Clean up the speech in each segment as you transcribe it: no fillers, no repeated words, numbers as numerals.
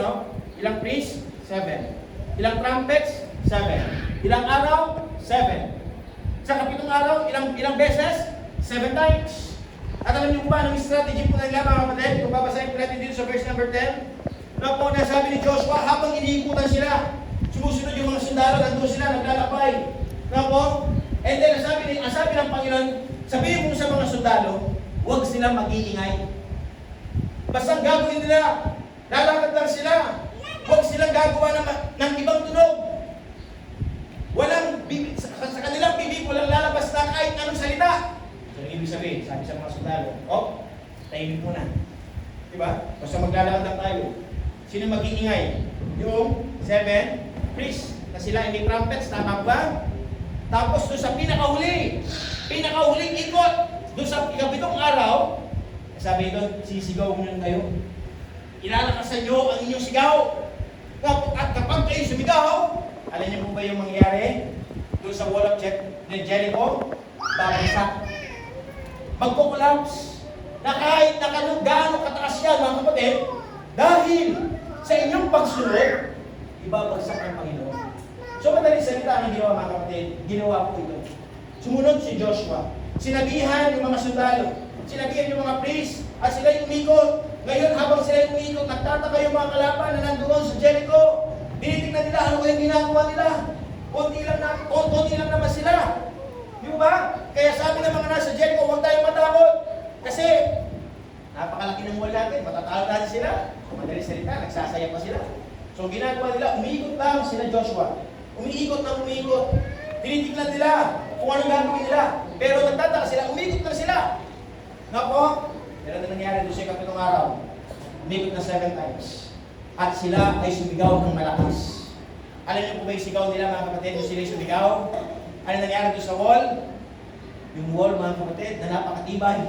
nyo? Ilang priest? 7. Ilang trumpets? 7. Ilang araw? 7. Sa kapitong araw, ilang beses? 7 times. At alam niyo ba, ang strategy po nila mga kapatid, kung babasahin po natin dito sa verse number 10, na po nasabi ni Joshua, habang iniikutan sila, sumusunod yung mga sundalo, nandun sila, naglalakbay. Na po, and then, ang sabi ng Panginoon, sabihin mo sa mga sundalo, huwag silang mag-iingay. Basta ang gagawin nila, lalakad lang sila. Huwag silang gagawa ng ibang tunog. Walang bibig, sa kanilang bibig, walang lalabas na kahit anong salita. So, ibig sabihin, sabi sa mga sundalo, tahimik muna. Diba? Basta maglalakad lang tayo. Sino mag-iingay? Yung 7 priests na sila may trumpets, tama ba? Tapos doon sa pinakahuling ikot, doon sa ikapitong araw, sabi doon, sisigaw muna kayo. Ilalakasan nyo ang inyong sigaw. At kapag kayo sumigaw, alam niyo po ba yung mangyayari? Doon sa wall of Jericho, babagsak. Magkukulaps. Na kahit gaano kataas yan, mga kapatid, dahil sa inyong pagsunod, ibabagsak ang Panginoon. So madaling salita ang ginawa, mga kapatid, ginawa po ito. Sumunod si Joshua. Sinabihan yung mga sundalo. Sinabihan yung mga priest. At sila'y umikot. Ngayon, habang sila'y umikot, nagtataka yung mga kalaban na nandoon sa Jericho. Tinitingnan nila ano kayong ginagawa nila. Konti lang naman sila. Di ba? Kaya sabi ng mga nasa Jericho, huwag tayong matakot. Kasi, napakalaki ng wall natin. Matatalo natin sila. Madaling salita, nagsasaya pa sila. So, ginagawa nila, umiikot lang sila Joshua. Umiikot. Tinitingnan nila kung anong gagawin nila. Pero nagtataka sila, umiikot lang sila. Nako, pero na nangyari doon sa ikapitong araw, umikot na 7 times. At sila ay sumigaw ng malakas. Alam niyo po ba yung sigaw nila, mga kapatid, doon sila sumigaw? Ano nangyari doon sa wall? Yung wall, mga kapatid, na napakatibay.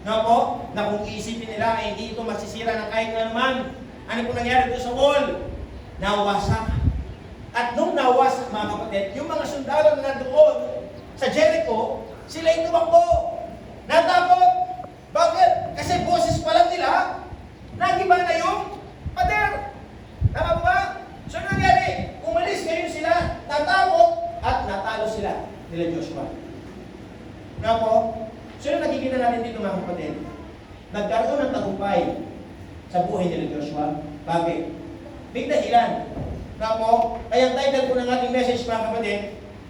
Nako, na kung iisipin nila ay hindi ito masisira ng kahit naman. Ano po nangyari doon sa wall? Nawasak. At nung nawasak, mga kapatid, yung mga sundalo na nandoon sa Jericho, sila ay tumakbo. Natakot. Bakit? Kasi boses pa lang nila, nagiba na yung pader. Tama ba? So nangyari, umalis ngayon sila, natakot, at natalo sila nila Joshua. Nga po, so yung nakikita natin dito, mga kapatid, nagkaroon ng tagumpay sa buhay nila Joshua. Bakit? Big dahilan. Nga po, kaya ang title po ng ating message, mga kapatid,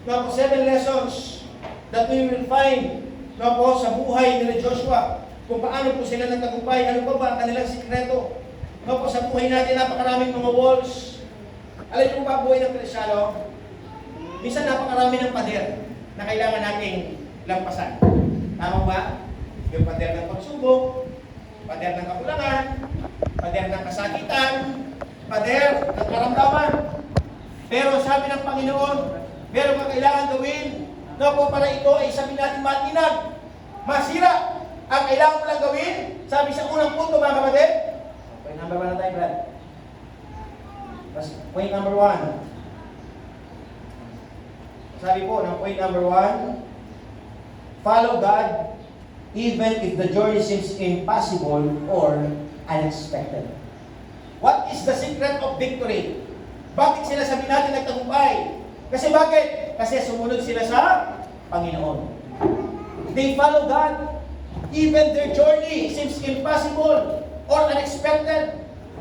nga po, 7 lessons that we will find nga po sa buhay nila Joshua. Kung paano po sila nagtagumpay, ano pa ba ang kanilang sikreto? Nga po sa buhay natin, napakaraming mga walls. Alam niyo po ba buhay ng Kristyano? Minsan napakarami ng pader na kailangan nating lampasan. Tama ba? Yung pader ng pagsubok, pader ng kakulangan, pader ng kasakitan, pader ng karamdaman. Pero sabi ng Panginoon, meron kang kailangan gawin na po para ito ay sabi natin matinag, masira. Ang kailangan mo lang gawin, sabi sa unang punto, mga kapatid. Point number 1 na tayo, Brad. Point number 1. Sabi po ng point number 1, follow God even if the journey seems impossible or unexpected. What is the secret of victory? Bakit sila sabi natin nagtagumpay? Kasi bakit? Kasi sumunod sila sa Panginoon. They follow God. Even their journey seems impossible or unexpected.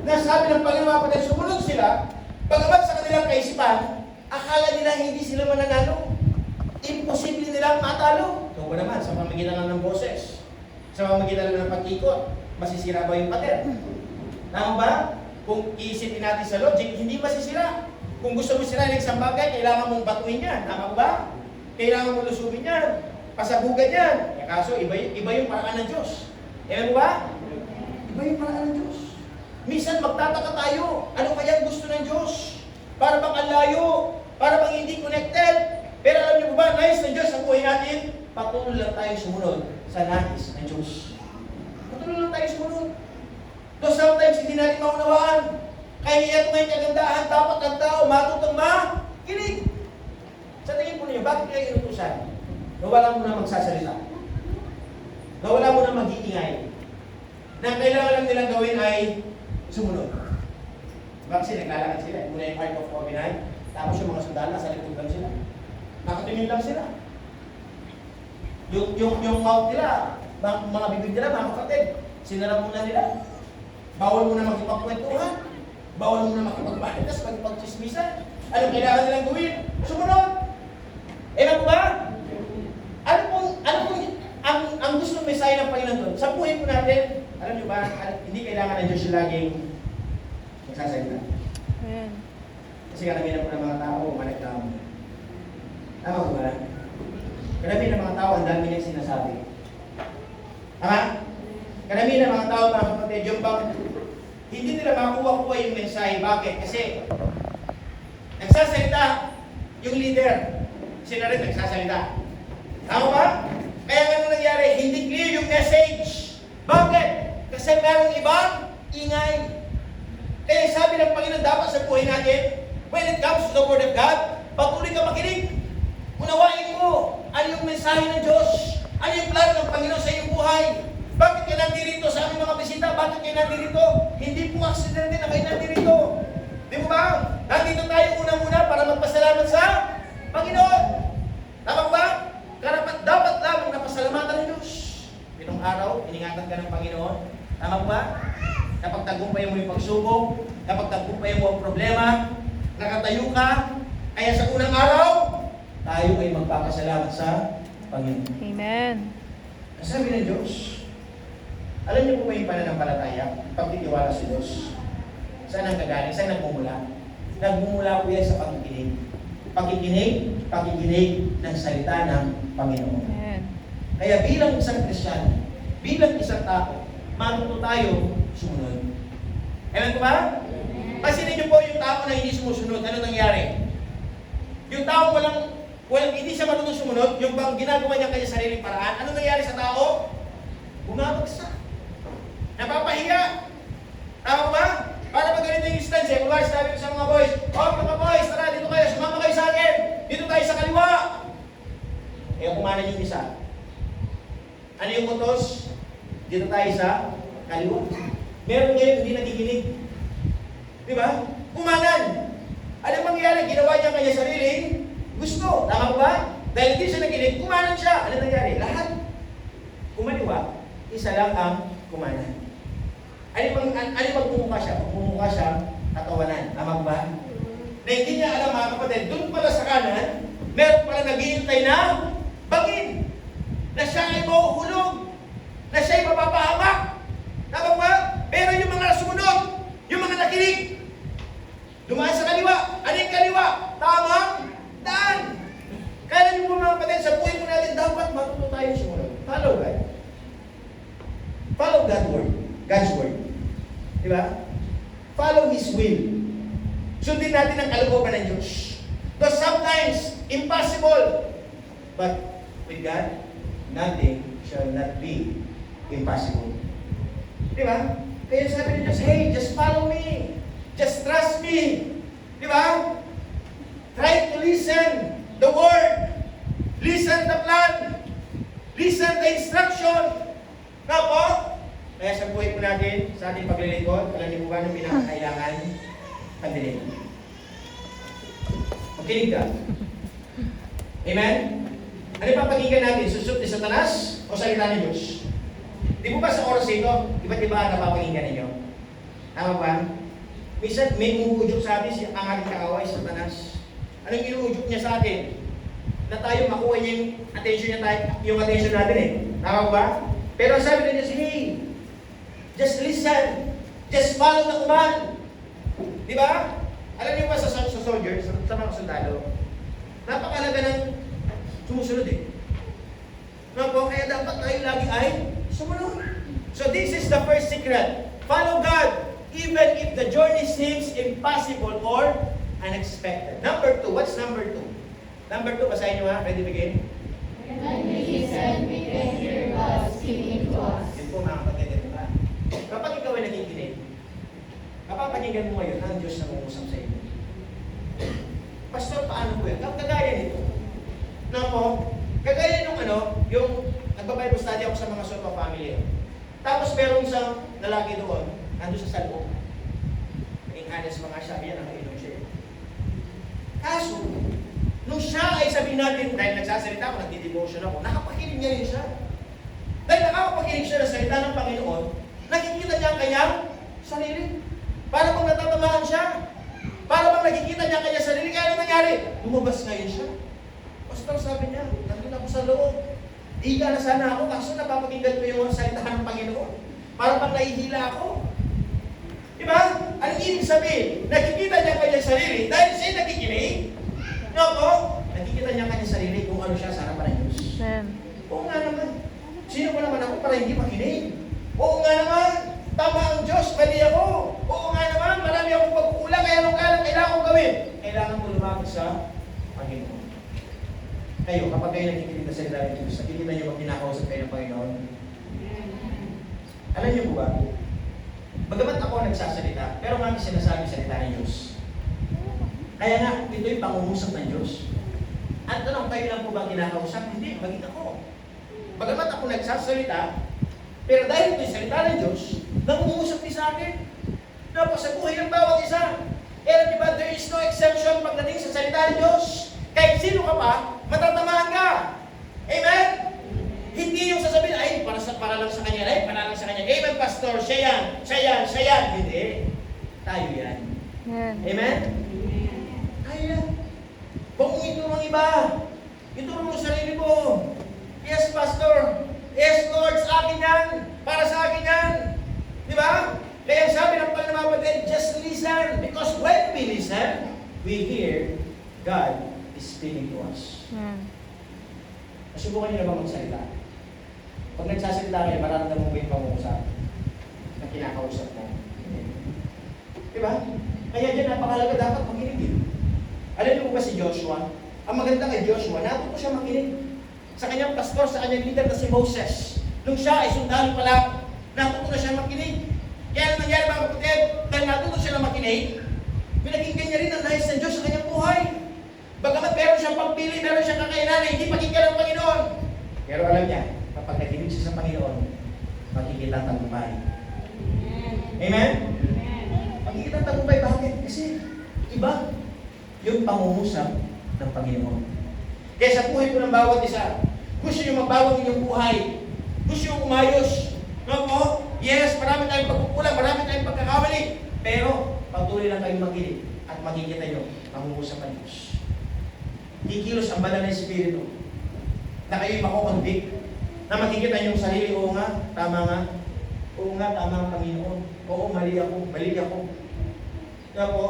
Nasabi ng Panginoon, kapatid, sumunod sila, bagamat sa kanilang kaisipan, akala nila hindi sila mananalo. Imposible nilang matalo. Ito ba naman, sa pamagitan lang ng boses, sa pamagitan lang ng pag-ikot, masisira ba yung pader? Tama ba? Kung iisipin natin sa logic, hindi masisira. Kung gusto mo sirain ng isang bagay, kailangan mong batuin yan. Tama ba? Kailangan mong lusubin yan. Pasabugan yan. Kaso, iba yung paraan ng Diyos. Ayan ba? Iba yung paraan ng Diyos. Minsan magtataka tayo, ano kaya gusto ng Diyos? Para bang ang layo? Para bang hindi connected? Pero alam niyo ba, nais ng Diyos ang buhay natin? Patuloy lang tayo sumunod sa nais ng Diyos. Patuloy lang tayo sumunod. Though sometimes hindi natin maunawaan. Kaya ito ngayon kagandahan, dapat ang tao matutong makinig. Sa tingin po niyo, bakit kayo inutusan? Nawala mo na magsasalita. Nawala mo na mag-iingay. Na kailangan lang nilang gawin ay sumunod. Diba kasi naglalakad sila, muna yung Ark of Covenant, tapos yung mga sundalo nasa likod lang sila. Nakatingin lang sila. Yung mouth nila, mga bibig nila, mga kapatid, sinara muna nila. Bawal muna makipagkwentuhan. Bawal muna makipagpalitas, makipagchismisan. Anong kailangan nilang gawin? Sumunod! Ewan ba? Ano pong ang gusto ng mensahe ng Panginoon doon? Sa buhay po natin, alam niyo ba, hindi kailangan ng Diyos yung laging magsasalita. Ayan. Kasi karamihan po ng mga tao, managtao. Tama ko ba? Karamihan ng mga tao, ang dami niyang sinasabi. Tama? Karamihan ng mga tao, mga kapatid, yung bang hindi nila makuha-kuha yung mensahe. Bakit? Kasi nagsasalita yung leader. Sila rin nagsasalita. Tama ba? Kaya nga nangyari, hindi clear yung message. Bakit? Kasi merong ibang ingay. Kaya sabi ng Panginoon dapat sa buhay natin, when it comes to the Word of God, patuloy ka makinig. Unawain mo, ano yung mensahe ng Diyos? Ano yung plano ng Panginoon sa iyong buhay? Bakit kayo nandirito sa aming mga bisita? Bakit kayo nandirito? Hindi po aksidente na kayo nandirito. Di mo ba? Nandito tayo unang-una para magpasalamat sa Panginoon. Tama ba? Dapat lamang napasalamatan ng Diyos. Itong araw, iningatan ka ng Panginoon. Tama ba? Kapag tagumpay mo yung pagsubok, kapag tagumpay mo ang problema, nakatayo ka, kaya sa unang araw, tayo ay magpapasalamat sa Panginoon. Amen. Sabi ng Diyos, alam niyo po ba yung pananampalataya? Pagtitiwala sa Diyos. Saan ang gagaling? Saan nagmumula? Nagmumula po yan sa pakikinig. Pakikinig ng salita ng Panginoon. Amen. Kaya bilang isang Kristiyan, bilang isang tao, matuto tayo sumunod. Alam ko ba? Kasi ninyo po yung tao na hindi sumusunod, ano nangyari? Yung tao walang hindi siya marunong sumunod, yung bang ginagawa niya kanya sariling paraan, ano nangyari sa tao? Bumabagsak. Napapahiya. Tama ba? Para pag ganito yung instance, kung sabi ko sa mga boys, mga boys, tara dito kayo, sumama kayo sa akin. Dito tayo sa kaliwa. Kumanan yung isa. Ano yung utos? Dito tayo sa kaliwa. Meron ngayon hindi nakikinig. Di ba? Kumanan. Ano mangyayari? Ginawa niya kanya sariling gusto. Tama ba? Dahil hindi siya nakikinig, kumanan siya. Ano nangyari? Lahat kumaliwa, isa lang ang kumanan. Ano pag bumuka siya? Pag bumuka siya, katawanan. Tama ba? Na hindi niya alam mga kapatid, doon pala sa kanan, meron pala naghihintay na bangin. Na siya ay mahuhulog. Na siya ay mapapahamak. Tama ba? Pero yung mga sumunod, yung mga nakinig, dumaan sa kaliwa. Ano yung kaliwa? Tamang daan. Kaya niyo po mga kapatid, sa buhay mo natin, dapat matuto tayo sumunod. Follow God. Follow God's word. God's word. Diba? Follow His will. Sundin natin ang kalooban ng Diyos. Though sometimes, impossible. But with God, nothing shall not be impossible. Diba? Kaya sabi ng Diyos, hey, just follow me. Just trust me. Diba? Try to listen the word. Listen the plan. Listen the instruction. Nga po? Kaya sa buhay po natin, sa ating paglilingkod, alam niyo po ba nung pinakakailangan? Pagdinig. Makinig ka. Amen? Ano pa pakinggan natin? Susut ni Satanas o salita ng Diyos? Di po ba sa oras ito, iba't iba ang napapakinggan ninyo? Tama ba? Minsan may umuudyok sa atin ang ating kaaway, Satanas. Anong inuudyok niya sa atin? Na tayo makuha niya yung attention natin eh. Tama ba? Pero sabi na Diyos, hey, just listen. Just follow the command. Di ba? Alam niyo ba sa soldier, sa mga sundalo, napakalaga ng sumusunod eh. Kaya dapat tayo lagi ay sumunod. So this is the first secret. Follow God, even if the journey seems impossible or unexpected. Number 2. What's number 2? Number 2, basahin niyo ha. Ready, begin? And we listen, we can hear God speaking to us. Yun po mga kapatid, ito ba? Kapag ikaw ay nakikinig, kapapakinggan mo ngayon ang Diyos na mungusap sa iyo. Pastor, paano po yan? Kagaya nito. Na po, kagaya nung yung nagbabible study ako sa mga Soto family. Tapos merong isang lalaki doon, nandun sa salvo. being honest mga sabi niya, nakainom siya. Kaso, nung siya ay sabihin natin, dahil nagsasalita ako, nagdi-devotion ako, nakapakinig niya rin siya. Dahil nakakapakinig siya ng salita ng Panginoon, nakikita niya ang kanyang sarili. Para bang natatamaan siya? Para bang nakikita niya ang kanyang sarili? Kaya ano nangyari? Lumabas ngayon siya. Pastor, sabi niya, nandun ako sa loob. Iga na sana ako, kaso napapakinggan ko yung salita ng Panginoon. Para bang nahihila ako. Diba? Anong ibig sabihin? Nakikita niya ang kanyang sarili dahil siya nakikinig. No po? Nakikita niya ang kanyang sarili kung ano siya sa harapan ng Diyos. Oo nga naman. Sino ko naman ako para hindi makinig? Oo nga naman. Tama ang Diyos, mali ako. Oo nga naman, marami akong pagkukulang, kaya anong kailangan kong gawin? Kailangan mo lumapit sa Panginoon. Kayo, kapag kayo nakikinig na salita ng Diyos, nakikita niyo ba kinakausap kayo ng Panginoon? Alam niyo po ba? Bagamat ako nagsasalita, pero nga may sinasabi salita ng Diyos. Kaya nga, ito yung pangungusap ng Diyos. At tanong, kayo lang po ba kinakausap? Hindi, maging ako. Bagamat ako nagsasalita, pero dahil ito yung salita ng Diyos, nangungusap din sa akin. Tapos sa buhay ng bawat isa. Alam niyo ba, there is no exception pagdating sa salita ng Diyos. Kahit sino ka pa, matatamaan ka. Amen? Hindi yung sasabihin, ay, para lang sa kanya, ay, para lang sa kanya. Amen, pastor, siya yan. Hindi. Tayo yan. Amen? Tayo yan. Huwag mong ituro ang iba. Ituro mo sarili mo. Yes, pastor. Yes, Lord, sa akin yan. Para sa akin yan. Di ba? Kaya sabi ng Panginoon, just listen. Because when we listen, we hear God is speaking to us. Nasubukan niyo na ba magsalita? Pag nagsasalita kayo, mararamdaman mo ba yung pangungusap na kinakausap mo? Di ba? Kaya dyan napakalaga dapat makinig. Alam niyo po ba si Joshua? Ang maganda kay Joshua, natuto siya makinig. Sa kanyang pastor, sa kanyang leader na si Moses. Nung siya ay sundalo pala, natuto na siya makinig. Kaya ano nangyari mga kapatid? Dahil natuto siya na makinig, pinakinggan niya rin ang nais ng Diyos sa kanyang buhay. Bagamat meron siyang pagpili, meron siyang kakayanan na hindi pakinggan ng Panginoon. Pero alam niya, kapag nakinig siya sa Panginoon, makikita ang tagumpay. Amen? Makikita ang tagumpay. Bakit? Kasi iba yung pangungusap ng Panginoon. Kaya sa buhay ko ng bawat isa, gusto nyo magbago inyong buhay. Gusto nyo umayos. No po? Yes, marami tayong pagkukulang, marami tayong pagkakamali. Pero, patuloy lang kayong makinig at makikita nyo ang uusap ng Diyos. Kikilos ang banal na Espiritu na kayo'y makukonvict, na makikita nyo yung sarili, oo nga, tama nga. Oo nga, tama ang Panginoon. Oo, mali ako. No po?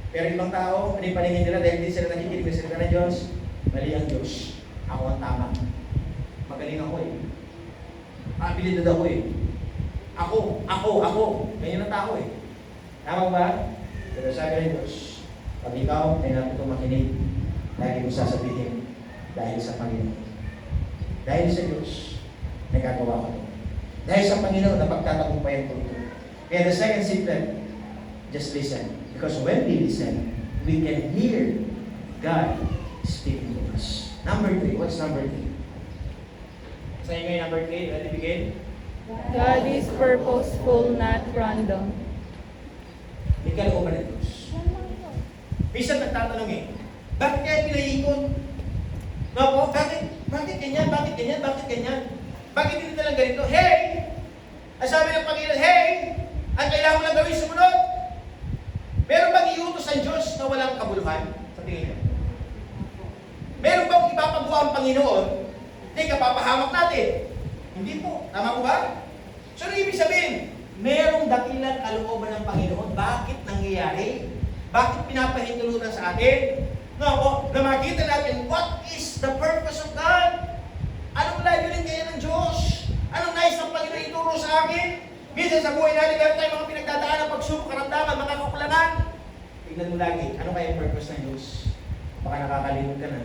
Pero ibang tao, ano yung paningin nila dahil hindi sila nakikinig sa salita ng Diyos? Mali ang Diyos. Ako ang tama. Magaling ako eh. Abilidad ako eh. Ako. Ganyan ang tao eh. Tama ba? Pero sabi ng Diyos, pag ikaw ay natuto makinig, lagi mo sasabihin, dahil sa Panginoon. Dahil sa Diyos, nagagawa ko ito. Dahil sa Panginoon, napagtatagumpayan ko ito. Kaya the second secret, just listen. Because when we listen, we can hear God speaking to us. Number 3. What's number 3? Sa inyo yung number 3. Ready to begin? God is purposeful, not random. May kalooban ng Diyos. Minsan nagtatanong eh, bakit kaya pinaiikot? No po, bakit ganyan? Bakit hindi na lang ganito? Hey! Ang sabi ng Panginoon, hey! Ang kailangan mo lang gawin, sumunod! Meron bang iutos ang Diyos na walang kabuluhan? Sa tingin niyo? Meron bang ipapagawa ang Panginoon na kapapahamak natin? Hindi po. Tama po ba? So, ano ibig sabihin? Merong dakilang kalooban ng Panginoon. Bakit nangyayari? Bakit pinapahintulutan sa atin? No, na makita natin, what is the purpose of God? Anong layunin kaya ng Diyos? Anong nais ng Panginoon ituro sa akin? Minsan sa buhay natin, meron tayong mga pinagdadaan ng pagsubok, karamdaman, mga kakulangan. Tignan mo lagi, ano kaya yung purpose ng Diyos? Baka nakakalimot ka na.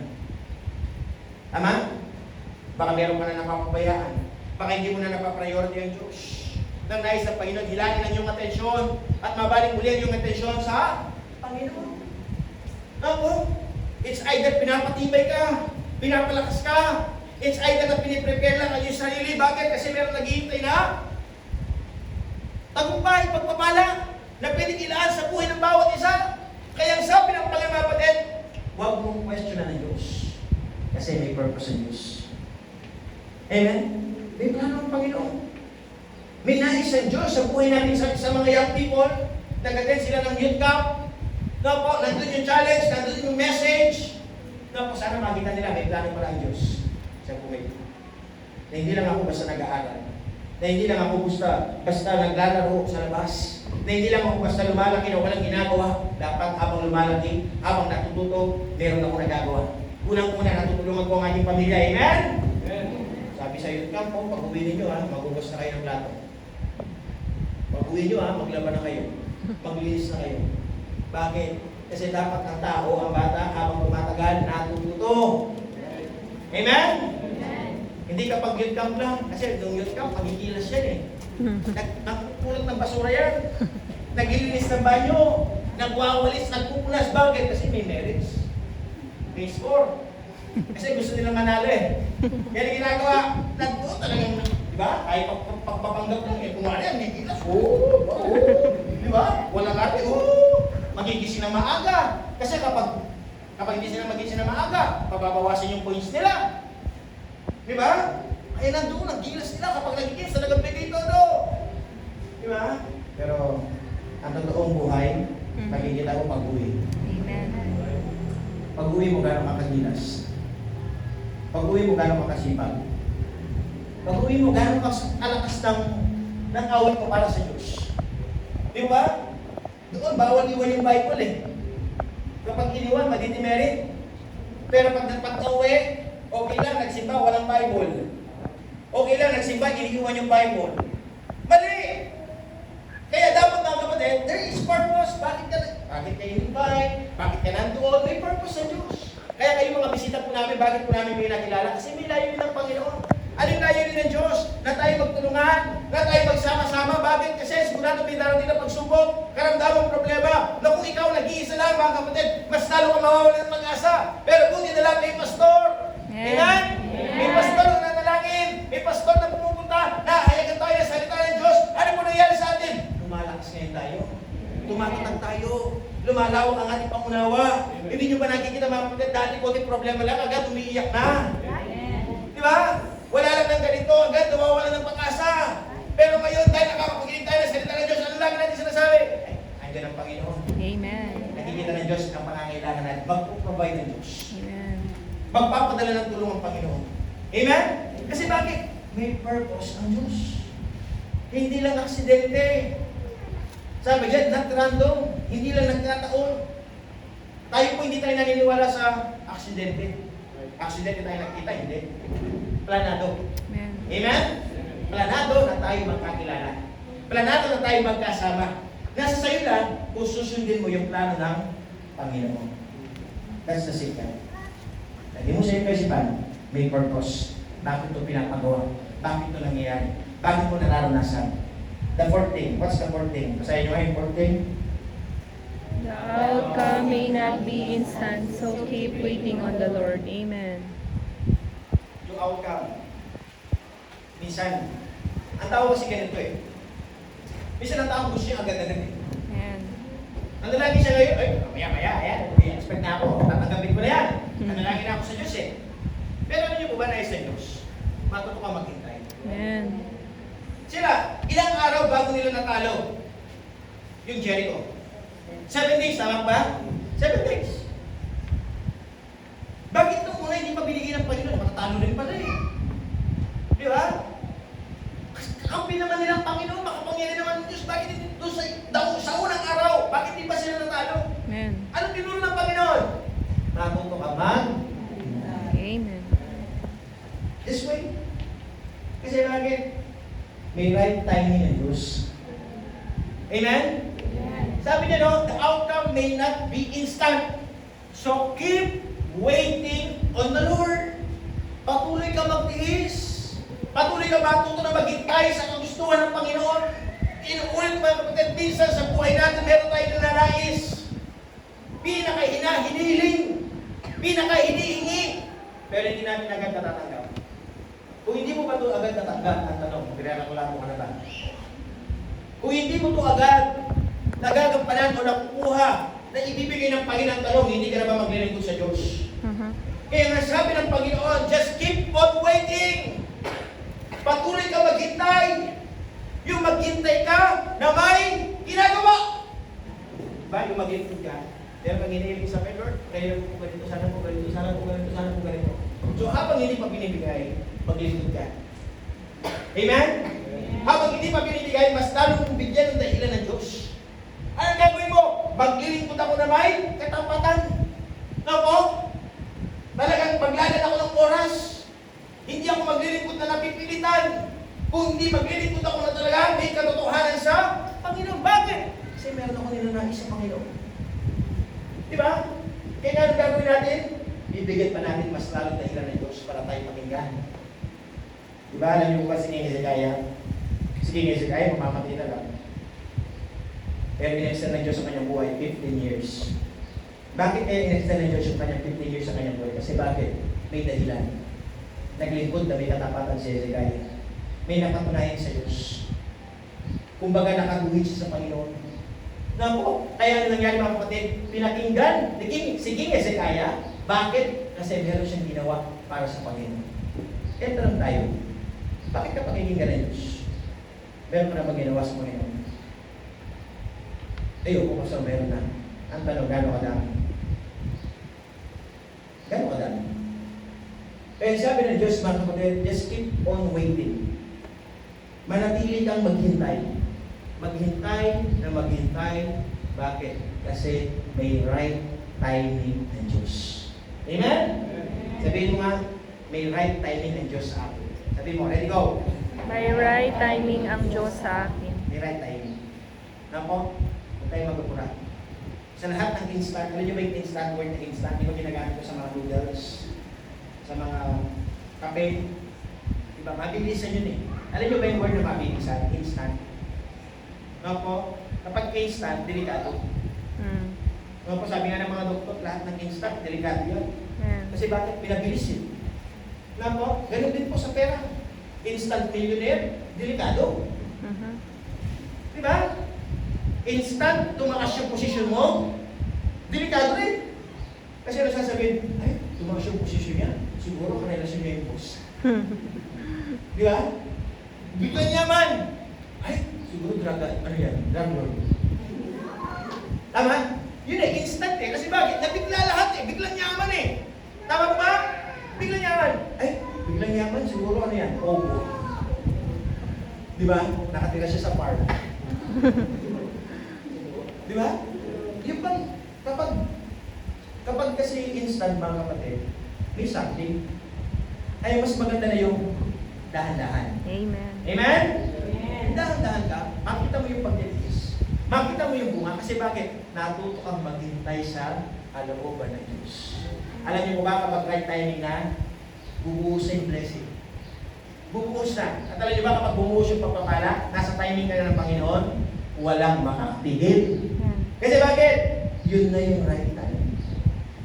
Tama? Baka meron ka na napapabayaan. Baka hindi mo na napapriority ang Diyos. Nang nais ng Panginoon, hilangin ang iyong atensyon at mabalik muli ang iyong atensyon sa Panginoon. Ako, it's either pinapatibay ka, pinapalakas ka, it's either na piniprepare lang ang iyong sarili. Bakit? Kasi meron naghihintay na tagumpay, pagpapala. na pwedeng ilaan sa buhay ng bawat isa. Kaya ang sabi ng Panginoon mga kapatid, huwag mong questionan ng Diyos. Kasi may purpose ng Diyos. Amen? May plano ng Panginoon. May nais ng Diyos sa buhay natin sa mga young people. Nag-attend sila ng youth camp. Nandun yung challenge, nandun yung message. Sana makita nila, may plano pala ang Diyos sa buhay. Na hindi lang ako basta nag-aaral. Na hindi lang ako basta naglalaro sa labas. Na hindi lang ako basta lumalaki na walang ginagawa. Dapat habang lumalaki, habang natututo, meron ako nagagawa. Unang-una, natutulungan ko ang aking pamilya. Amen? Amen. Sabi sa youth camp, pag-uwi ninyo maghugas na kayo ng plato. Pag-uwi nyo maglaba na kayo. Maglinis na kayo. Bakit? Kasi dapat ang tao, ang bata, habang tumatagal, natututo. Amen? Amen. Hindi kapag youth camp lang. Kasi nung youth camp, magigilas yan eh. Nagpupulot ng basura yan. Naglilinis ng banyo. Nagwawalis, nagpupunas. Bakit? Kasi may merits. May score. Kasi gusto nilang manalo eh. Kaya ginagawa, nagpo talagang, di ba? Ay pagpapanggap lang eh. Kung ano yan, may gilas. Di ba? Walang ate, magigising na maaga. Kasi kapag hindi sila magising na maaga, pababawasan yung points nila. Di ba? Ay nandoon, naggilas nila kapag nagigilas, talagang bigay todo. Di ba? Pero, ang totoong buhay, makikita ko pag-uwi. Amen. Pag-uwi mo gano'ng makagilas. Pag-uwi mo gano'ng makasipag. Pag-uwi mo gano'ng kalakas ng awit mo para sa Diyos. Di ba? Doon, bawal iwan yung Bible eh. Kapag iniwan, madidemerit. Pero pag uwi, okay lang, nagsimba, walang Bible. Okay lang, nagsimba, iniiwan yung Bible. Mali! Kaya dapat mga kapatid, there is purpose. Bakit ka in-invite? Bakit ka nandoon? May purpose sa Diyos. Kaya kayo mga bisita po namin, bakit po namin kayo nakilala? Kasi may layunin ng Panginoon. Ano yung layunin ng Diyos? Na tayo magtulungan, na tayo magsama-sama. Bakit? Kasi sigurado may darating na pagsubok, karamdamang problema, na kung ikaw nag-iisa lang, mga kapatid, mas lalo ka mawawalan ng pag-asa. Pero buti na lang may pastor. Amen? May pastor na nanalangin, may pastor na pumupunta, na hayagan tayo sa salita ng Diyos. Ano po nangyari sa atin? Lumalakas ngayon tayo. Tumatatag tayo. Lumalawak ang ating pangunawa. Hindi nyo ba nakikita mga kapatid, dati konting problema lang, agad umiiyak na. Di ba? Wala lang ng ganito, agad nawawala ng pag-asa. Pero ngayon, dahil nakakapagiling tayo ng salita ng Diyos, ano lang natin sinasabi? Andiyan ang Panginoon. Amen. Nakikita ng Diyos ang pangangailangan natin. Mag-provide ng Diyos. Amen. Magpapadala ng tulong ang Panginoon. Amen? Kasi bakit? May purpose ang Diyos. Hindi lang aksidente. Sabi dyan, not random. Hindi lang nagkataon. Tayo po hindi tayo naniniwala sa aksidente. Aksidente tayo nakita, hindi. Planado. Amen. Amen? Planado na tayo magkakilala. Planado na tayo magkasama. Nasa sayo lang kung susundin mo yung plano ng Panginoon. That's the secret. Lagi mo sa iyo kaisipan, may purpose. Bakit ito pinapagawa? Bakit ito nangyayari? Bakit mo nararanasan? The fourth thing. What's the fourth thing? Basahin nyo yung fourth thing. The outcome may not be instant, so keep waiting on the Lord. Amen. Yung outcome. Minsan, ang tao kasi ganito eh. Minsan ang tao gusto niya agad-agad eh. Amen. Ano lagi siya ngayon? Ay, maya-maya, ayan. I-expect na ako. Tatanggapin ko na yan. Ano lagi na ako sa Diyos eh. Pero ano nyo po ba na sa Diyos? Matuto ka maghintay. Amen. Sila, ilang araw bago nila natalo yung Jericho? 7 days, tama ba? 7 days. Bakit nung una hindi pa binigyan ng Panginoon? Matatalo rin pala eh. Di ba? Kampi naman nilang Panginoon, makapangyari naman ng Diyos. Bakit hindi doon sa unang araw? Bakit hindi pa sila natalo? Amen. Anong tinuro ng Panginoon? Matuto ka Amen. this way. Kasi bakit? May right timing ng Diyos. Amen? Sabi niya, no, the outcome may not be instant. So keep waiting on the Lord. Patuloy ka magtiis. Patuloy ka matuto na maghintay sa kagustuhan ng Panginoon. Inuulit mga kapatid, minsan sa buhay natin meron tayong nananais. Pinaka-hinihiling. Pinaka-hinihingi. Pero hindi namin agad natatanggap. Kung hindi mo pa ito agad natanggap, ang tanong, pinaka ko lang mo ka na ba? Kung hindi mo ito agad ba na ibibigay ng Panginoon tanong, hindi ka na ba maglilingkod sa Diyos? Mhm. Kaya nga sabi ng Panginoon, just keep on waiting. Patuloy ka maghintay. Yung maghintay ka na may ginagawa. Ba, yung maghintay ka, meron kang hinihiling sa Lord, kaya po ganito, sana po ganito, sana po ganito, sana po ganito. So habang hindi pa binibigay, maglilingkod ka. Amen? Habang hindi pa binibigay, mas lalo mong bigyan ng dahilan ng Diyos. Ano gagawin mo? Maglilingkod ako na may katapatan. No po? Talagang maglalan ako ng oras. Hindi ako maglilingkod na napipilitan. Kung hindi maglilingkod ako na talaga, may katotohanan sa Panginoon. Bakit? Kasi meron ako ninanais sa Panginoon. Di ba? Kaya nga ang gagawin natin, bibigyan pa natin mas lalong dahilan ng Diyos para tayo pakinggan. Di ba? Alam niyo ba si King Hezekiah? Si King Hezekiah, mamamatay na lang. Pero in-extend ng Diyos sa kanyang buhay, 15 years. Bakit kaya in-extend ng Diyos yung kanyang 15 years sa kanyang buhay? Kasi bakit? May dahilan. Naglingkod na may katapatan si Hezekiah. May nakatunayan sa Diyos. Kumbaga nakaguhit siya sa Panginoon. Napo, kaya ano nangyari mga kapatid? Pinakinggan si King Hezekiah. Bakit? Kasi meron siyang ginawa para sa Panginoon. Kaya tanong tayo, bakit ka pakikinggan ng Diyos? Meron ka na maginawa sa Panginoon? Ayoko kung saan meron na. Ang tanong, gano'ng kadami? Gano'ng kadami? Kaya sabi ng Diyos, mga kapatid, just keep on waiting. Manatili kang maghintay. Maghintay na maghintay. Bakit? Kasi may right timing ng Diyos. Amen? Sabihin mo nga, may right timing ng Diyos sa akin. Sabihin mo, ready, go! May right timing ang Diyos sa akin. May right timing. Nako, huwag tayo magpapura. Sa lahat ng instant, alam niyo ba yung instant word na instant? Di ba ginagamit ko sa mga noodles? Sa mga kape? Diba? Mabilisan yun eh. Alam niyo ba yung word na mabilisan? Instant. Nako, kapag instant, delikado. Nako, sabi nga ng mga doktor, lahat ng instant, delikado yan. Kasi bakit? Pinabilis yun. Nako, ganun din po sa pera. Instant millionaire, delikado. Diba? Instant, tumakas yung posisyon mo, delikado rin. Kasi ano sasabihin, ay, tumakas yung posisyon niya, siguro karelasyon niya yung boss. Di ba? Biglang yaman, ay, siguro drug lord. Tama? Yun eh, instant eh. Kasi bakit? Nabigla lahat eh. Biglang yaman eh. Tama ba? Biglang yaman. Ay, biglang yaman, siguro ano yan? Obo. Di ba? Nakatira siya sa farm. Di ba? Yung bang, kapag kasi instant mga kapatid, may something, ay mas maganda na yung dahan-dahan. Amen. Amen? Dahan-dahan ka, makita mo yung pagtitiis. Makita mo yung bunga. Kasi bakit? Natuto kang maghintay sa kalooban ng Diyos. Alam niyo ba kapag right timing na, bubuhos na yung blessing. Bubuhos na. At alam niyo ba kapag bumuhos yung pagpapala, nasa timing ka na ng Panginoon, walang makakapigil. Kasi bakit? Yun na yung right time.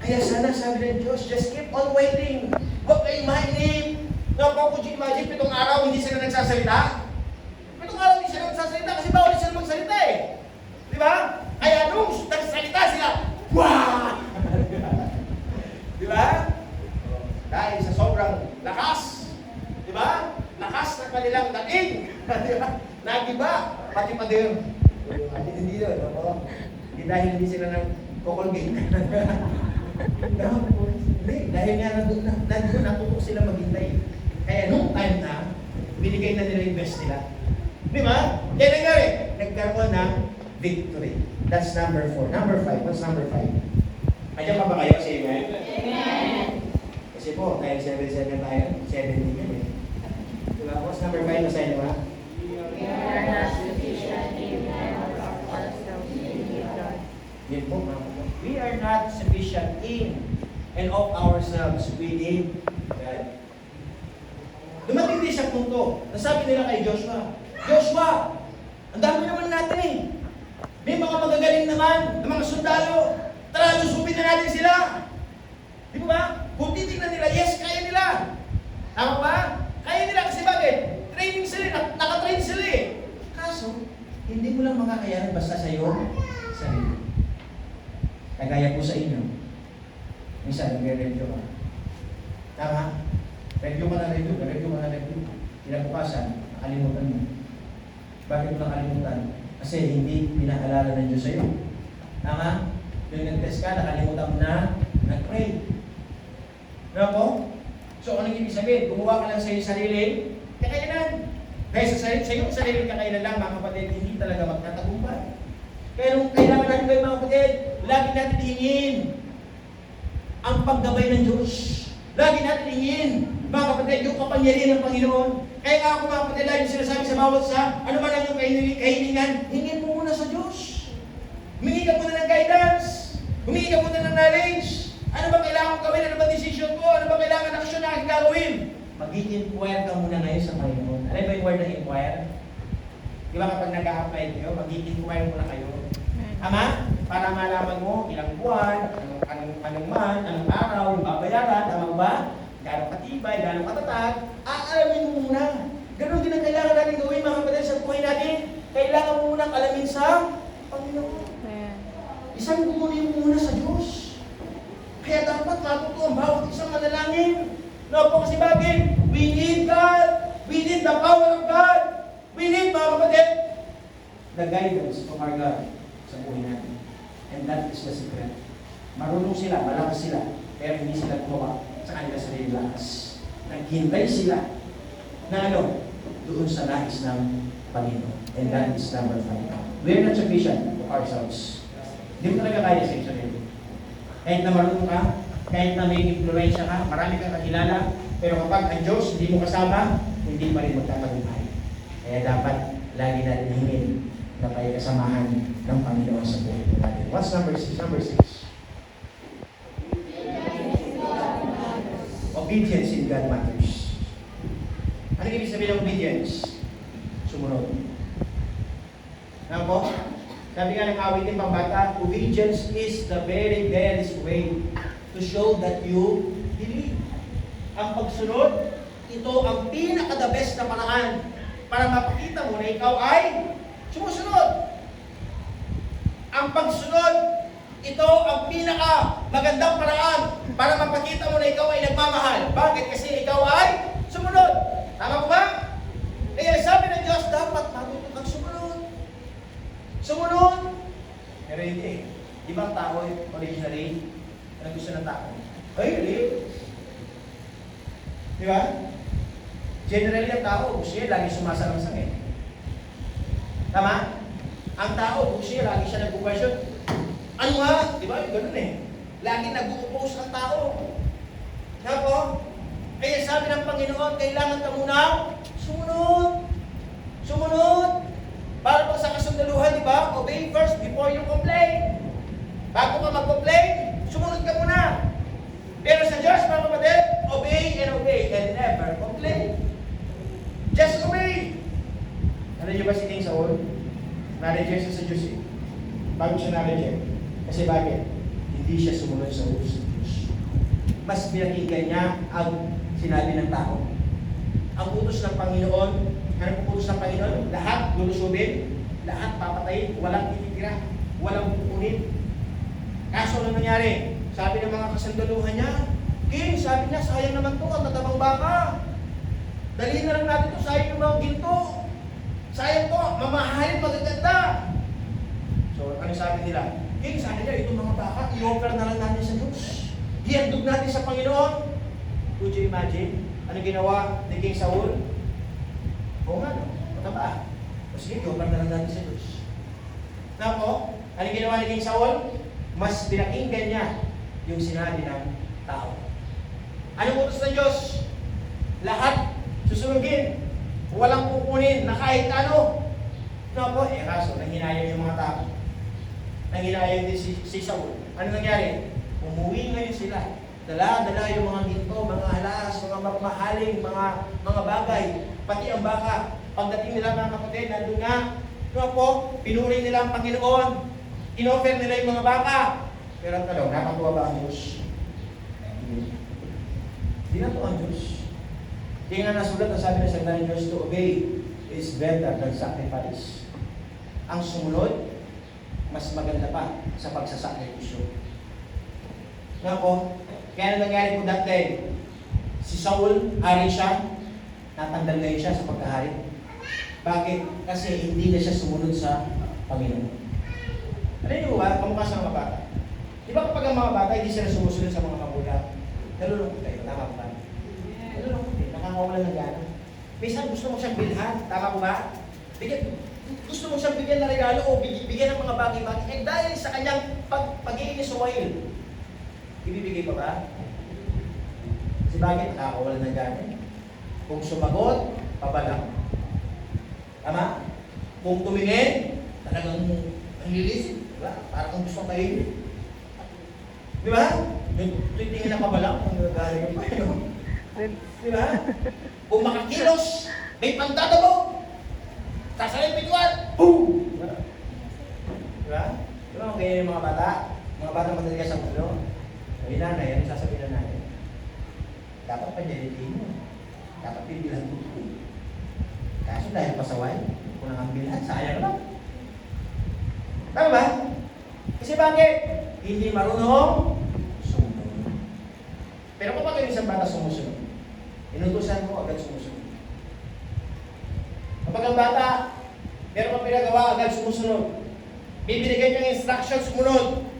Kaya sana sabi ng Diyos, just keep on waiting. Huwag kayong mainip. Could you imagine, 7 araw hindi sila nagsasalita? 7 araw hindi sila nagsasalita kasi bawal sila magsalita eh. Di ba? Kaya nung nagsalita sila, wah! Di ba? Dahil sa sobrang lakas. Di ba? Lakas ng kanilang dating. Di ba? Nagiba. Pati pader. Hindi yun. Hindi dahil hindi sila nag-colgate. Hindi. Dahil nga natutok sila maghintay. Kaya nung time na, binigay na nila yung best nila. Di ba? Kaya nangyari, nagkaroon ng victory. That's number 4. Number 5. What's number 5? Andiyan pa ba kayo? Say amen? Amen! Kasi po, dahil 7-7 tayo, 7 din yun eh. Diba? What's number 5 na sa inyo ba? We are not sufficient in and of ourselves. We need God. Yan po, mga po. We are not sufficient in and of ourselves. We need God. Dumating din sa punto, nasabi nila kay Joshua, Joshua, ang dami naman natin eh. May mga magagaling naman, ng mga sundalo. Tara, lusubin na natin sila. Di ba? Kung titignan nila, yes, kaya nila. Tama ba? Kaya nila kasi bakit? Training sila, nakatrain sila eh. Kaso, hindi mo lang makakayanan basta sa iyo sarili. Kagaya po sa inyo. Minsan, nagre-review ka. Tama? Review ka na review. Kinabukasan, nakalimutan mo. Bakit mo nakalimutan? Kasi hindi pinaalala ng Diyos sa'yo. Tama? Yung nag-test ka, nakalimutan mo na nag-pray. Ano po? So, anong ibig sabihin? Gumawa ka lang sa iyong sariling kakailan. Dahil sa iyong sariling kakailan lang, mga kapatid, hindi talaga magtatagumpay. Kaya nung kailangan natin kayo, mga kapatid, lagi natin hingin ang paggabay ng Diyos. Lagi natin hingin, mga kapatid, yung kapangyarihan ng Panginoon. Kaya nga ako, mga kapatid, lagi sinasabi sa bawat ano man lang yung kahilingan, hingin mo muna sa Diyos. Humingi ka muna ng guidance. Humingi ka muna ng knowledge. Ano ba kailangan kong gawin? Ano ba decision ko? Ano ba kailangan action na aking gagawin? Mag-inquire ka muna ngayon sa Panginoon. Alam ba yung word na inquire? Di ba kapag nag-a-apply kayo, mag-inquire muna kayo. Ama? Para malaman mo ilang buwan, anong araw, yung babayaran, tama ba? Gano'ng katibay, gano'ng katatag, aalamin mo muna. Ganun din ang kailangan natin gawin, mga kapatid, sa buhay natin. Kailangan mo munang alamin sa Panginoon. Isang bumuli muna sa Diyos. Kaya dapat matuto ang bawat isang manalangin. No po kasi bagay, we need God. We need the power of God. We need, mga kapatid, the guidance of our God sa buhay natin. And that is the secret. Marunong sila, malakas sila, pero hindi sila gumawa sa kanila sarili lakas. Naghintay sila na doon sa nais ng Panginoon. And that is number 5. We are not sufficient of ourselves. Hindi mo talaga kaya sa iyo sarili. Kahit na marunong ka, kahit na may influensya ka, marami kang kakilala, pero kapag ang Diyos hindi mo kasama, hindi pa rin magtatagumpay. Kaya dapat lagi natin hingin na tayo kasamahan ng Panginoon sa buhay natin. What's number 6? Number 6. Obedience in God matters. Ano ibig sabihin ng obedience? Sumunod. Ano po? Sabi nga ng awitin pambata, obedience is the very best way to show that you believe. Ang pagsunod, ito ang pinaka-the best na paraan para mapakita mo na ikaw ay sumusunod. Ang pagsunod, ito ang pinaka-magandang paraan para mapakita mo na ikaw ay nagmamahal. Bakit? Kasi ikaw ay sumunod. Tama po ba? Kaya sabi ng Diyos, dapat matuto kang sumunod. Sumunod! Pero hindi. Ibang tao, originally, ano gusto ng tao? Ay, hindi. Di ba? Generally, ang tao, gusto niya lagi sumasalang-sang eh. Tama? Ang tao, gusto niya lagi siya nag-question. Ano nga? Di ba? Ganun eh. Lagi nag-u-oppose ang tao. Nako? Kaya sabi ng Panginoon, kailangan ka muna sumunod. Sumunod. Para pag sa kasundaluhan, di ba? Obey first before you complain. Bago ka mag-complain, sumunod ka muna. Pero sa Diyos, mga kapatid, obey and never complain. Just obey. Ano niyo ba si King Saul? Na-reject siya sa Diyos eh. Bago siya na-reject. Kasi bakit? Hindi siya sumunod sa utos ng Diyos. Mas pinakinggan niya ang sinabi ng tao. Ang utos ng Panginoon, anong utos ng Panginoon? Lahat lulusubin, lahat papatayin, walang ititira, walang pupunin. Kaso ano nangyari? Sabi ng mga kasandaluhan niya, King, sabi niya, sayang naman to, ang tatabang baka. Dalhin na lang natin to, sayang yung mga ginto. Sayang to, mamahalin, magaganda. So, ano sabi nila? King, sabi niya, itong mga baka, i-offer na lang natin sa Diyos. Ihandog natin sa Panginoon. Could you imagine? Ano ginawa ni King Saul? Oo nga, no? Mataba. O sige, i-offer na lang natin sa Diyos. Nako, ano ginawa ni King Saul? Mas pinakinggan niya yung sinabi ng tao. Anong utos ng Diyos? Lahat susunugin. Walang kukunin na kahit ano. Nako, kaso, nanghinayang yung mga tao. Nanghinayang din si Saul. Ano nangyari? Umuwi ngayon sila. Dala-dala yung mga ginto, mga halas, mga mapmahaling, mga bagay. Pati ang baka. Pagdating nila mga kapatid, nandun na. Nako, pinuri nila ang Panginoon. Inoffer nila yung mga baka. Pero ang tanong, nakatuwa ba ang Diyos? Hindi natuwa ang Diyos. Kaya nga nasulat na sabi ng salita ng Diyos, to obey is better than sacrifice. Ang sumunod, mas maganda pa sa pagsasakripisyo. Nako, kaya nangyari po that day, si Saul, hari siya, natanggal ngayon siya sa pagkahari. Bakit? Kasi hindi na siya sumunod sa Panginoon. Alam niyo ba, kamukha sa mga bata. Di ba kapag ang mga bata hindi sila sumusunod sa mga magulang, nalulungkot kayo, tama po ba? Nalulungkot kayo, nakakawalan ng gana. Minsan gusto mo siyang bilhan, tama po ba? Gusto mo siyang bigyan ng regalo o bigyan ng mga bagay-bagay. Eh dahil sa kanyang pag-iinis o wail, ibibigay pa ba? Kasi bakit? Nakakawalan ng gana. Kung sumagot, pabalang. Tama? Kung tumingin, talagang nanglilis. Diba? Parang gusto kayo. Di ba? Yung tingin na pabalang, ang gagaling pa yun. Di ba? Kung makakilos, may pagdadabog. Sasalin pituan. Boom! Di ba? Di ba? Kaya yung mga bata, madali ka sa mulo. Ay nanay, ano sasabihin na natin? Dapat pa nililihin mo. Dapat pipilan tutuloy. Kaso dahil pasaway, kung nangambilhan, sayang lang. Tama ba? Kasi bakit? Hindi marunong sumunod. Pero kapag yung isang bata sumusunod, inutusan mo agad sumusunod. Kapag ang bata, meron kang pinagawa, agad sumusunod. Bibigyan niya ng instruction, sumunod.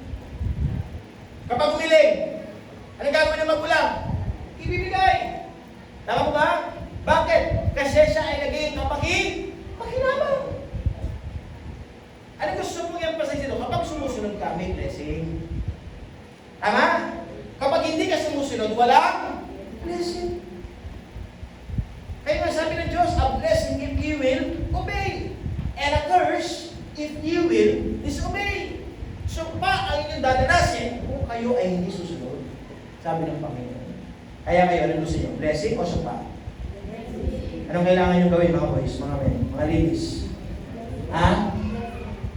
Kapag umiling, anong gagawin ng magulang? Ibibigay. Tama po ba? Bakit? Kasi siya ay naging makinabang. Ano gusto mong i-emphasize dito? Kapag sumusunod ka, may blessing. Tama? Kapag hindi ka sumusunod, walang blessing. Kaya nga sabi ng Diyos, a blessing if you will obey. And a curse if you will disobey. So pa ang inyong dadanasin kung kayo ay hindi susunod. Sabi ng Panginoon. Kaya kayo, ano gusto nyo? Blessing o sumpa? Anong kailangan nyo gawin mga boys, mga men, mga ladies?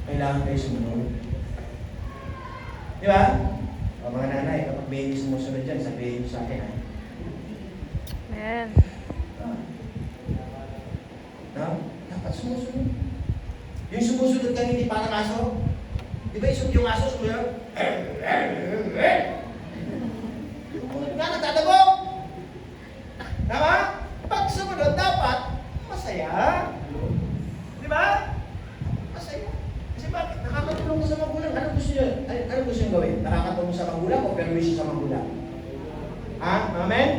Kailangan kayo sumunod. Di ba? O mga nanay, kapag may hindi sumusunod dyan, sabihin nyo sa akin, ha? Amen. No? Dapat sumusunod. Yung sumusunod ka hindi parang aso. Di ba yung aso sumunod? Sumunod ka, nagtatagong. Tama? Pag sumunod, dapat masaya. Di ba? Masaya. Kasi bakit? Nakakatulong ka sa magulang. Ano gusto nyo? Ano gusto nyo gawin? Nakakatulong sa magulang o perwisyo sa magulang? Ha? Amen?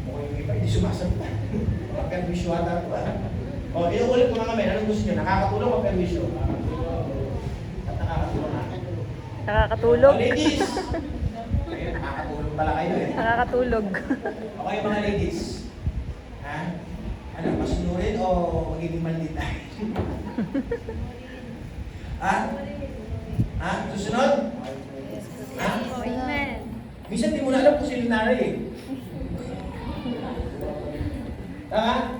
Yung iba, hindi sumasagot. Perwisyo ata ko. O, inuulit ko mga men. Anong gusto nyo? Nakakatulong o perwisyo? At nakakatulong na. Nakakatulog. O, ladies! Ayun, nakakatulong pala kayo eh. Nakakatulog. Okay, mga ladies. Ha? Ano, masunurin o magiging mandita? Ha? Ha? Susunod? Ha? Amen. Minsan di mo na alam kung sino nanay eh. Tama?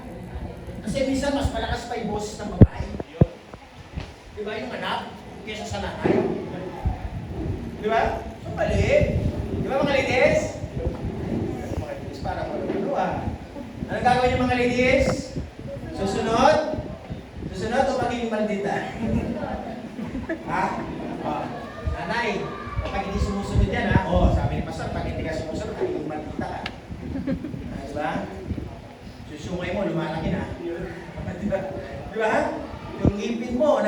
Kasi minsan mas malakas pa yung boses ng babae. Di ba yung anak? Kesa sa nanay. Di ba? So mali. Di ba mga ladies? Mga ladies para malulo ah. Anong gagawin yung mga ladies? Susunod? Susunod o magiging maldita? Ha? Oh. Nanay, kapag hindi sumusunod yan ha? Oh, sabi ni Pastor, pag hindi ka sumusunod, magiging maldita ka. Di ba? Susungay mo, lumalaki na. Di ba? Di ba? Yung ngipin mo,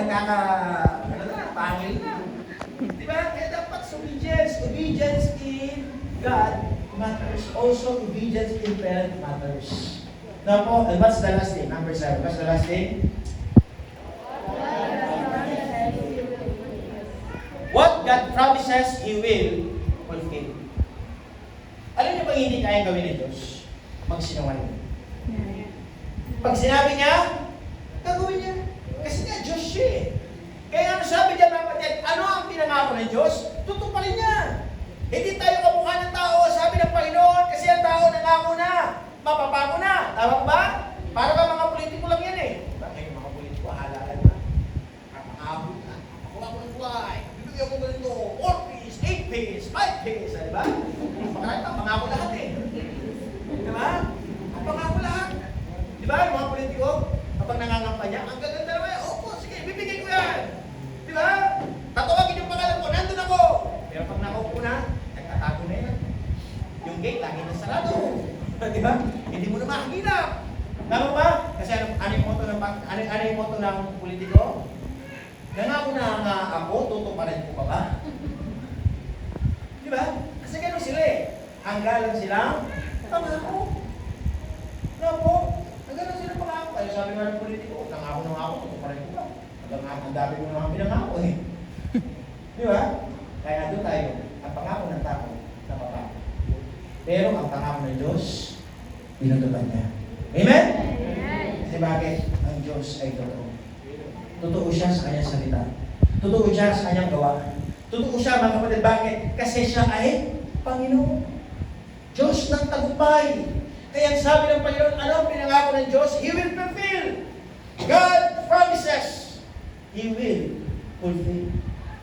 pangil na. Di ba? Kaya dapat obedience. Obedience in God matters. Also, obedience in parent matters. Now po, and what's the last thing? Number 7. What's the last thing? What God promises, He will fulfill. Alam niyo ba hindi kayang gawin ni Diyos? Magsinungaling. Pag sinabi niya, gagawin niya. Kasi nga, Diyos siya eh. Kaya ano sabi niya, mga kapatid, ano ang pinangako ng Diyos? Tutuparin niya. Hindi tayo kamukha ng tao, sabi ng Panginoon, kasi ang tao nangako na, mapapako na. Tama ba? Para ba mga politiko lang yan eh. Bakit mga politiko, halalan na. Makakabot na. Makuha ko ng buhay. Bibigyan ko ganito, 4 piece, 8 piece, 5 piece. Di ba? Pangako lahat eh. Di ba? Ang pangako lahat. Di ba? Yung mga politiko, kapag nangangampanya, ang gaganda naman, opo, sige, bibigay ko yan. Di ba? Tatawagin yung pangalan ko, nandun ako. Pero pag nakaupo na, nagtatago na yan. Yung gate, lagi na sarado. Di ba? Hindi mo na makikita. Tama ba? Kasi ano yung motto ng politiko? Nangako na nga ako, tutuparin ko pa ba? Di ba? Kasi gano'n sila eh. Hanggalan silang pangako. Nako, hanggalan sila pangako. Kaya sabi nga ng politiko, nangako na nga ako, tutuparin ko pa. Ang dami mo naman pinangako eh. Di ba? Kaya doon tayo, ang pangako ng tao, napapako. Pero ang pangako ng Diyos, pinutupad niya. Amen? Kasi bakit? Ang Diyos ay totoo. Totoo siya sa kanyang salita. Totoo siya sa kanyang gawa. Totoo siya, mga kapatid. Bakit? Kasi siya ay Panginoon. Diyos ng tagumpay. Kaya ang sabi ng Panginoon, ano ang pinangako ng Diyos? He will fulfill. God promises. He will fulfill.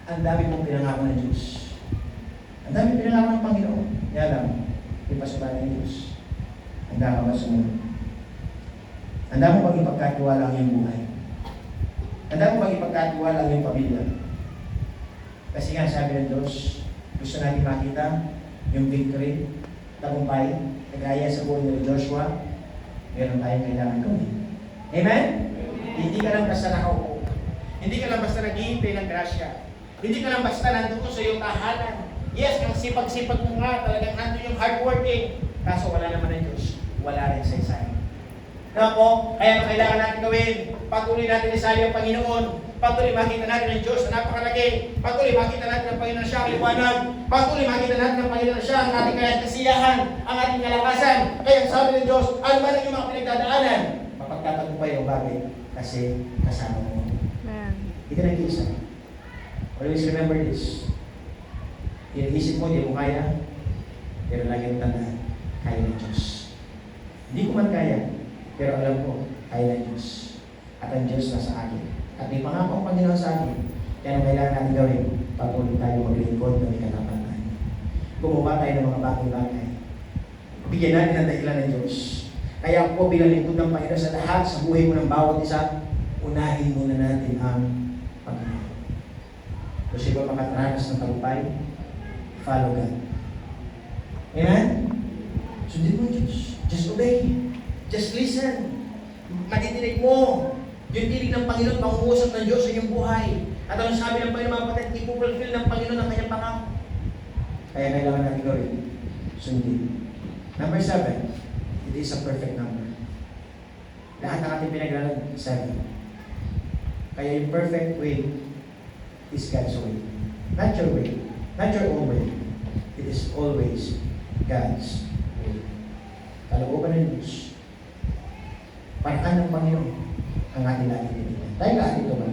Ang dami mong pinangako ng Diyos. Ang dami pinangako ng Panginoon. Kaya lang, ipasukan ng Diyos. Handa ka ba sumunod? Handa mo bang ipagkatiwala ang iyong buhay? Handa mo bang ipagkatiwala ang iyong pamilya? Kasi nga sabi ng Diyos, gusto natin makita yung victory, tagumpay, kagaya sa buhay ni Joshua, meron tayong kailangan gawin. Amen? Hindi ka lang basta nakaupo. Hindi ka lang basta naghihintay ng grasya. Hindi ka lang basta nandun sa iyong tahanan. Yes, ang sipag-sipag mo nga, talagang nandun yung hardworking. Kaso wala naman ng Diyos. Wala rin sa isahin. Kaya po, kaya kailangan natin gawin. Patuloy natin isali ang Panginoon. Patuloy makita natin ang Diyos na napakalaki. Patuloy makita natin ang Panginoon siya ang liwanag. Patuloy makita natin ang Panginoon siya ang ating kasiyahan, ang ating kalakasan. Kaya sabi ng Diyos, ano man ang iyong mga pinagdadaanan? Mapagtatagumpay ang bagay kasi kasama mo. Amen. Hindi ka nag-iisa. Always remember this. Iniisip mo, di mo kaya. Pero lagi mo tandaan, kaya ng Diyos. Hindi ko man kaya, pero alam ko, kaya ng Diyos. At ang Diyos nasa akin. At may pangako ang Panginoon sa akin. Kaya ang kailangan natin gawin, patuloy tayo maglingkod na may katapatan. Gumawa tayo ng mga bagay-bagay. Bigyan natin ang dahilan ng Diyos. Kaya ako bilang lingkod ng Panginoon sa lahat, sa buhay mo ng bawat isa, unahin muna natin ang Panginoon. Kung siya ba makatranas ng tagumpay, follow God. Amen? Sundin mo Diyos. Just obey. Just listen. Matitinig mo. Yung tinig ng Panginoon, pangungusap ng Diyos sa inyong buhay. At ang sabi ng Panginoon, mga kapatid, ipupulfill ng Panginoon ang kanyang pangako. Kaya kailangan natin gawin. Sundin. Number 7. It is a perfect number. Lahat ng ating pinag-aralan, 7. Kaya yung perfect way is God's way. Not your way. Not your own way. It is always God's way. Kalooban ng Diyos. Paraan ng Panginoon ang ating lagi pinigyan. Tayo lahat ito ba?